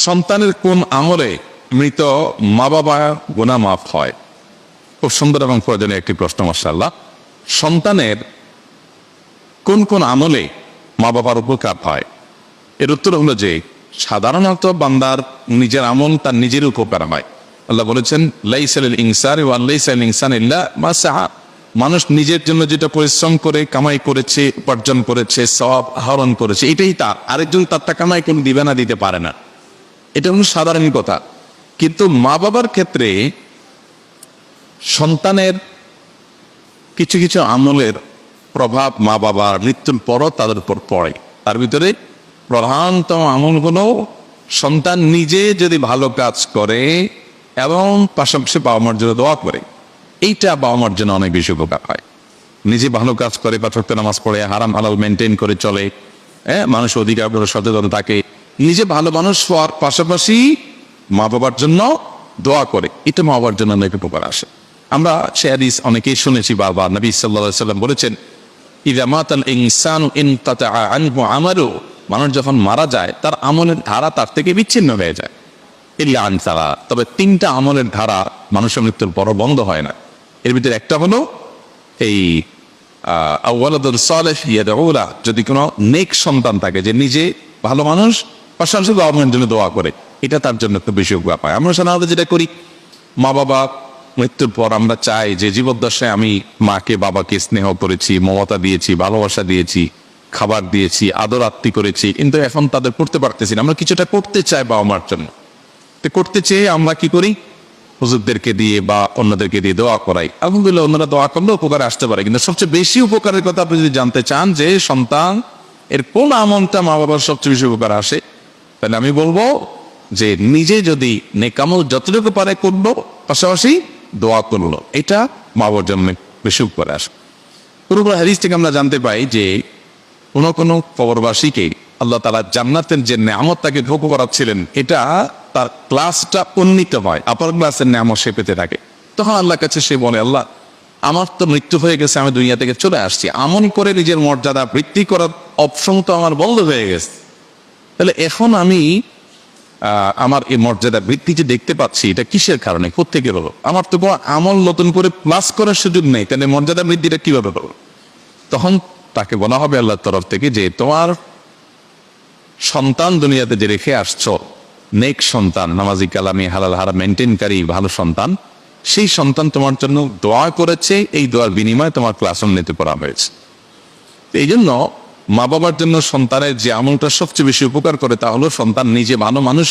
সন্তানের কোন আমলে মৃত মা বাবা গুনাহ মাফ হয়? খুব সুন্দর এবং প্রয়োজনীয় একটি প্রশ্ন। মাশাআল্লাহ। সন্তানের কোন কোন আমলে মা বাবার উপকার হয়? এর উত্তর হলো যে সাধারণত বান্দার নিজের আমল তার নিজের উপকার হয়। আল্লাহ বলেছেন, লাইসা লিল ইনসানি ওয়া লাইসা লিল ইনসানি ইল্লা মা সাআ। মানুষ নিজের জন্য যেটা পরিশ্রম করে কামাই করেছে, উপার্জন করেছে, সওয়াব আহরণ করেছে, এটাই তার। আরেকজন তারটা কামাই করে দিবে না, দিতে পারে না। এটা হলো সাধারণ কথা। কিন্তু মা বাবার ক্ষেত্রে সন্তানের কিছু কিছু আমলের প্রভাব মা বাবার মৃত্যুর পরও তাদের উপর পড়ে। তার ভিতরে প্রধানতম আমলগুলো, সন্তান নিজে যদি ভালো কাজ করে এবং পাশাপাশি বাবা মার জন্য দোয়া করে, এইটা বাবা মার জন্য অনেক বেশি উপকার হয়। নিজে ভালো কাজ করে, ৫ ওয়াক্ত নামাজ পড়ে, হারাম হালাল মেনটেন করে চলে, মানুষ অধিকার সচেতন থাকে, নিজে ভালো মানুষ হওয়ার পাশাপাশি মা বাবার জন্য দোয়া করে, এটা মা বাবার জন্য অনেক উপকার আসে। আমরা সে হাদিস অনেকেই শুনেছি বারবার। নবী সাল্লাল্লাহু আলাইহি সাল্লাম বলেছেন, ইযা মাতাল ইনসানু ইনকাতাআ আনহু আমালু, মানুষ যখন মারা যায় তার আমলের ধারা তার থেকে বিচ্ছিন্ন হয়ে যায়। ইল্লা আন সালা, তবে 3টা আমলের ধারা মানুষের মৃত্যুর পর বন্ধ হয় না। এর ভিতরে একটা হলো এই আওয়ালাদুন সালেহ ইয়াদউ লা, যদি কোনো নেক সন্তান থাকে যে নিজে ভালো মানুষ, পাশাপাশি বাবা মায়ের জন্য দোয়া করে, এটা তার জন্য একটু বেশি উপকার পায়। আমরা সাধারণত যেটা করি, মা বাবা মৃত্যুর পর আমরা চাই যে জীবদ্দশায় আমি মাকে বাবাকে স্নেহ করেছি, মমতা দিয়েছি, ভালোবাসা দিয়েছি, খাবার দিয়েছি, আদর আত্মি করেছি, কিন্তু এখন তাদের করতে পারতেছি না। আমরা কিছুটা করতে চাই বাবা মার জন্য, তো করতে চেয়ে আমরা কি করি, হুজুরদেরকে দিয়ে বা অন্যদেরকে দিয়ে দোয়া করাই। আলহামদুলিল্লাহ, অন্যরা দোয়া করলে উপকারে আসতে পারে। কিন্তু সবচেয়ে বেশি উপকারের কথা আপনি যদি জানতে চান যে সন্তান এর কোন আমলটা মা বাবার সবচেয়ে বেশি উপকার আসে, তাহলে আমি বলবো যে নিজে যদি নেকামল যতটুকু পারে করলো, পাশাপাশি দোয়া করলো, এটা মা বাবার জন্য বেশি উপকারে আসে। পুরো হাদিস থেকে আমরা জানতে পাই যে কোনো কোনো কবরবাসীকে আল্লাহ তাআলা জান্নাতের যে নেয়ামত তাকে ভোগ করাচ্ছিলেন, এটা তার ক্লাসটা উন্নীত হয়, আপার ক্লাসের নেয়ামত সে পেতে থাকে। তখন আল্লাহর কাছে সে বলে, আল্লাহ আমার তো মৃত্যু হয়ে গেছে, আমি দুনিয়া থেকে চলে আসছি, আমল করে নিজের মর্যাদা বৃদ্ধি করার অপশন তো আমার বন্ধ হয়ে গেছে, তাহলে এখন আমি আমার এই মর্যাদা বৃদ্ধি যে দেখতে পাচ্ছি, এটা কিসের কারণে, কোত্থেকে হলো? আমার তো কোনো আমল নতুন করে প্লাস করার সুযোগ নেই, তাহলে মর্যাদা বৃদ্ধিটা কিভাবে হলো? তখন তাকে বলা হবে আল্লাহর তরফ থেকে যে তোমার সন্তান দুনিয়াতে যে রেখে আসছো, নেক সন্তান, নামাজি, কালামি, হালাল হারাম মেনটেনকারী ভালো সন্তান, সেই সন্তান তোমার জন্য দোয়া করেছে, এই দোয়ার বিনিময়ে তোমার ক্লাস উন্নীত করা হয়েছে। এই জন্য মা বাবার জন্য সন্তানের যে আমলটা সবচেয়ে বেশি উপকার করে তা হলো সন্তান নিজে ভালো মানুষ